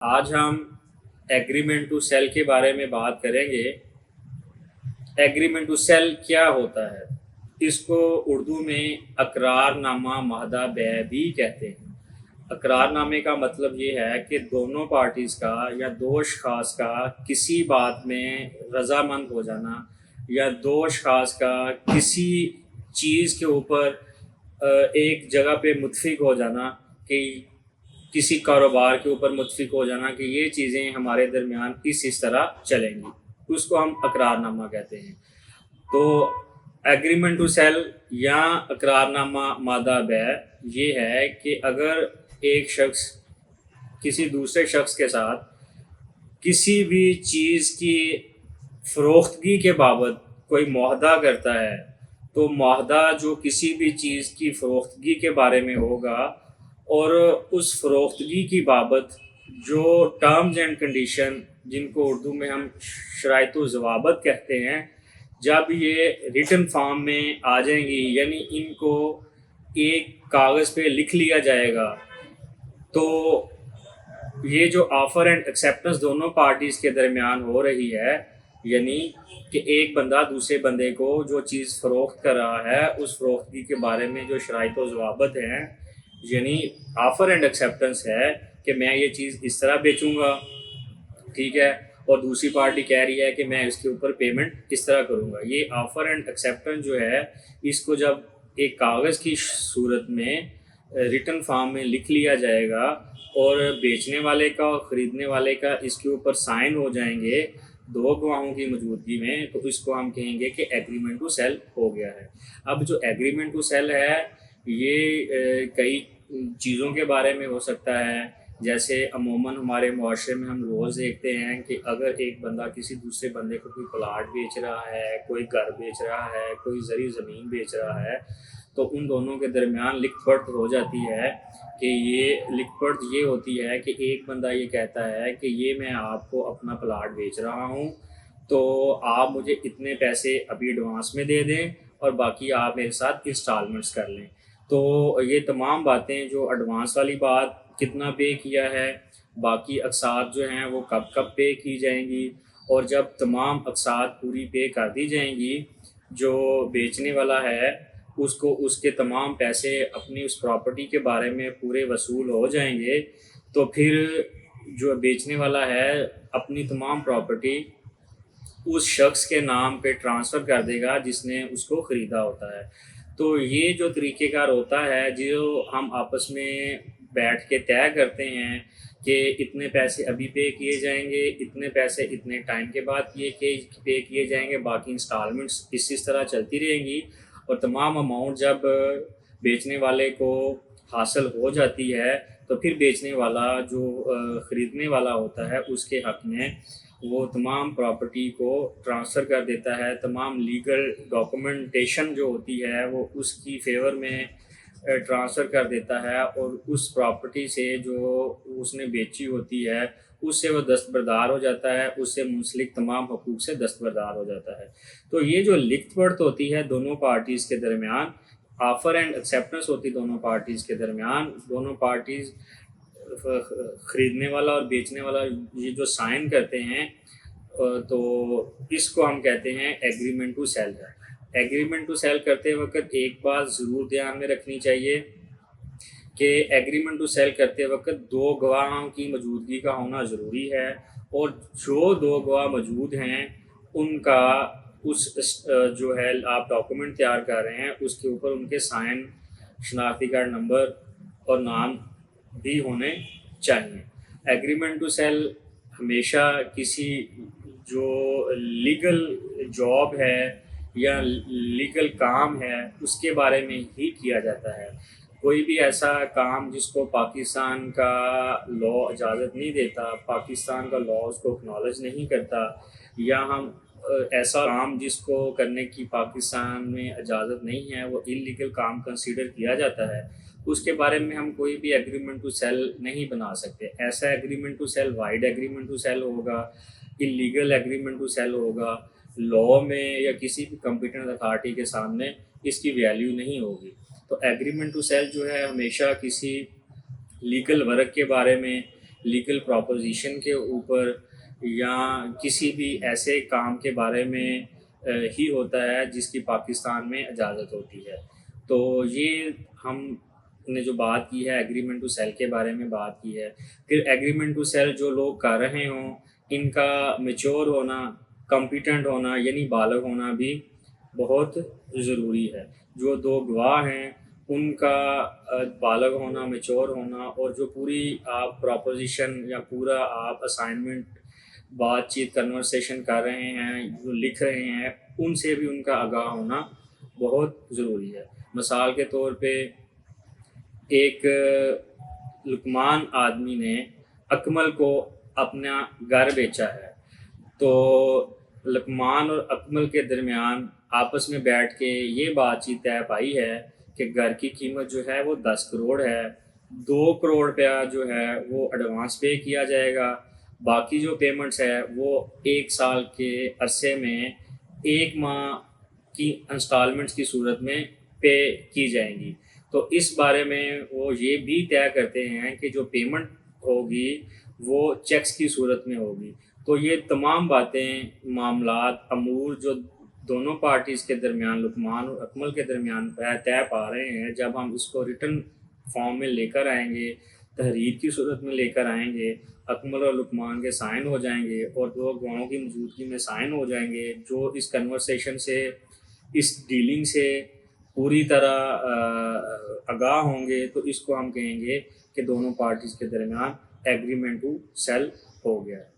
آج ہم agreement to cell کے بارے میں بات کریں گے۔ ایگریمنٹ ٹو سیل کیا ہوتا ہے؟ اس کو اردو میں اقرار نامہ معاہدہ بیع بھی کہتے ہیں۔ اقرار نامے کا مطلب یہ ہے کہ دونوں پارٹیز کا یا دو اشخاص کا کسی بات میں رضامند ہو جانا، یا دو اشخاص کا کسی چیز کے اوپر ایک جگہ پہ متفق ہو جانا، کہ کسی کاروبار کے اوپر متفق ہو جانا کہ یہ چیزیں ہمارے درمیان اس طرح چلیں گی، اس کو ہم اقرار نامہ کہتے ہیں۔ تو ایگریمنٹ ٹو سیل یا اقرار نامہ معاہدہ بیع یہ ہے کہ اگر ایک شخص کسی دوسرے شخص کے ساتھ کسی بھی چیز کی فروختگی کے بابت کوئی معاہدہ کرتا ہے، تو معاہدہ جو کسی بھی چیز کی فروختگی کے بارے میں ہوگا، اور اس فروختگی کی بابت جو ٹرمز اینڈ کنڈیشن، جن کو اردو میں ہم شرائط و ضوابط کہتے ہیں، جب یہ ریٹن فارم میں آ جائیں گی، یعنی ان کو ایک کاغذ پہ لکھ لیا جائے گا، تو یہ جو آفر اینڈ ایکسیپٹنس دونوں پارٹیز کے درمیان ہو رہی ہے، یعنی کہ ایک بندہ دوسرے بندے کو جو چیز فروخت کر رہا ہے، اس فروختگی کے بارے میں جو شرائط و ضوابط ہیں، یعنی آفر اینڈ ایکسیپٹنس ہے کہ میں یہ چیز اس طرح بیچوں گا، ٹھیک ہے، اور دوسری پارٹی کہہ رہی ہے کہ میں اس کے اوپر پیمنٹ اس طرح کروں گا۔ یہ آفر اینڈ ایکسیپٹنس جو ہے، اس کو جب ایک کاغذ کی صورت میں ریٹن فارم میں لکھ لیا جائے گا، اور بیچنے والے کا اور خریدنے والے کا اس کے اوپر سائن ہو جائیں گے دو گواہوں کی موجودگی میں، تو اس کو ہم کہیں گے کہ ایگریمنٹ ٹو سیل ہو گیا ہے۔ اب جو ایگریمنٹ ٹو سیل ہے، یہ کئی چیزوں کے بارے میں ہو سکتا ہے، جیسے عموماً ہمارے معاشرے میں ہم روز دیکھتے ہیں کہ اگر ایک بندہ کسی دوسرے بندے کو کوئی پلاٹ بیچ رہا ہے، کوئی گھر بیچ رہا ہے، کوئی زرعی زمین بیچ رہا ہے، تو ان دونوں کے درمیان لکھ پڑھ ہو جاتی ہے، کہ یہ لکھ پڑھ یہ ہوتی ہے کہ ایک بندہ یہ کہتا ہے کہ یہ میں آپ کو اپنا پلاٹ بیچ رہا ہوں، تو آپ مجھے اتنے پیسے ابھی ایڈوانس میں دے دیں، اور باقی آپ میرے ساتھ انسٹالمنٹس کر لیں۔ تو یہ تمام باتیں، جو ایڈوانس والی بات کتنا پے کیا ہے، باقی اقساط جو ہیں وہ کب کب پے کی جائیں گی، اور جب تمام اقساط پوری پے کر دی جائیں گی، جو بیچنے والا ہے اس کو اس کے تمام پیسے اپنی اس پراپرٹی کے بارے میں پورے وصول ہو جائیں گے، تو پھر جو بیچنے والا ہے اپنی تمام پراپرٹی اس شخص کے نام پہ ٹرانسفر کر دے گا جس نے اس کو خریدا ہوتا ہے۔ تو یہ جو طریقہ کار ہوتا ہے، جو ہم آپس میں بیٹھ کے طے کرتے ہیں کہ اتنے پیسے ابھی پے کیے جائیں گے، اتنے پیسے اتنے ٹائم کے بعد پے کیے جائیں گے، باقی انسٹالمنٹس اس طرح چلتی رہیں گی، اور تمام اماؤنٹ جب بیچنے والے کو حاصل ہو جاتی ہے، تو پھر بیچنے والا جو خریدنے والا ہوتا ہے اس کے حق میں وہ تمام پراپرٹی کو ٹرانسفر کر دیتا ہے، تمام لیگل ڈاکومنٹیشن جو ہوتی ہے وہ اس کی فیور میں ٹرانسفر کر دیتا ہے، اور اس پراپرٹی سے جو اس نے بیچی ہوتی ہے اس سے وہ دستبردار ہو جاتا ہے، اس سے منسلک تمام حقوق سے دستبردار ہو جاتا ہے۔ تو یہ جو لکھ پڑھ ہوتی ہے دونوں پارٹیز کے درمیان، آفر اینڈ ایکسیپٹنس ہوتی دونوں پارٹیز کے درمیان، دونوں پارٹیز خریدنے والا اور بیچنے والا یہ جو سائن کرتے ہیں، تو اس کو ہم کہتے ہیں ایگریمنٹ ٹو سیل ہے۔ ایگریمنٹ ٹو سیل کرتے وقت ایک بات ضرور دھیان میں رکھنی چاہیے کہ ایگریمنٹ ٹو سیل کرتے وقت دو گواہوں کی موجودگی کا ہونا ضروری ہے، اور جو دو گواہ موجود ہیں ان کا اس جو ہے آپ ڈاکومنٹ تیار کر رہے ہیں اس کے اوپر ان کے سائن، شناختی کارڈ نمبر اور نام بھی ہونے چاہیے۔ ایگریمنٹ ٹو سیل ہمیشہ کسی جو لیگل جاب ہے یا لیگل کام ہے اس کے بارے میں ہی کیا جاتا ہے۔ کوئی بھی ایسا کام جس کو پاکستان کا لا اجازت نہیں دیتا، پاکستان کا لا اس کو اکنالج نہیں کرتا، یا ہم ایسا کام جس کو کرنے کی پاکستان میں اجازت نہیں ہے وہ انلیگل کام کنسیڈر کیا جاتا ہے، اس کے بارے میں ہم کوئی بھی ایگریمنٹ ٹو سیل نہیں بنا سکتے۔ ایسا agreement to sell void agreement to sell ہوگا، انلیگل ایگریمنٹ ٹو سیل ہوگا، لا میں یا کسی بھی کمپیٹنٹ اتھارٹی کے سامنے اس کی ویلیو نہیں ہوگی۔ تو ایگریمنٹ ٹو سیل جو ہے ہمیشہ کسی لیگل ورک کے بارے میں لیگل پروپوزیشن کے اوپر یا کسی بھی ایسے کام کے بارے میں ہی ہوتا ہے جس کی پاکستان میں اجازت ہوتی ہے۔ تو یہ ہم نے جو بات کی ہے ایگریمنٹ ٹو سیل کے بارے میں بات کی ہے۔ پھر ایگریمنٹ ٹو سیل جو لوگ کر رہے ہوں ان کا میچور ہونا، کمپیٹنٹ ہونا یعنی بالغ ہونا بھی بہت ضروری ہے۔ جو دو گواہ ہیں ان کا بالغ ہونا، میچور ہونا، اور جو پوری آپ پروپوزیشن یا پورا آپ اسائنمنٹ بات چیت کنورسیشن کر رہے ہیں، جو لکھ رہے ہیں، ان سے بھی ان کا آگاہ ہونا بہت ضروری ہے۔ مثال کے طور پہ ایک لقمان آدمی نے اکمل کو اپنا گھر بیچا ہے، تو لقمان اور اکمل کے درمیان آپس میں بیٹھ کے یہ بات چیت طے پائی ہے کہ گھر کی قیمت جو ہے وہ 10 کروڑ ہے، 2 کروڑ روپیہ جو ہے وہ ایڈوانس پے کیا جائے گا، باقی جو پیمنٹس ہے وہ 1 سال کے عرصے میں 1 ماہ کی انسٹالمنٹس کی صورت میں پے کی جائیں گی۔ تو اس بارے میں وہ یہ بھی طے کرتے ہیں کہ جو پیمنٹ ہوگی وہ چیکس کی صورت میں ہوگی۔ تو یہ تمام باتیں، معاملات، امور جو دونوں پارٹیز کے درمیان، لقمان اور اکمل کے درمیان طے پا رہے ہیں، جب ہم اس کو ریٹن فارم میں لے کر آئیں گے، تحریر کی صورت میں لے کر آئیں گے، اکمل اور لقمان کے سائن ہو جائیں گے اور 2 گواہوں کی موجودگی میں سائن ہو جائیں گے، جو اس کنورسیشن سے، اس ڈیلنگ سے پوری طرح آگاہ ہوں گے، تو اس کو ہم کہیں گے کہ دونوں پارٹیز کے درمیان ایگریمنٹ ٹو سیل ہو گیا ہے۔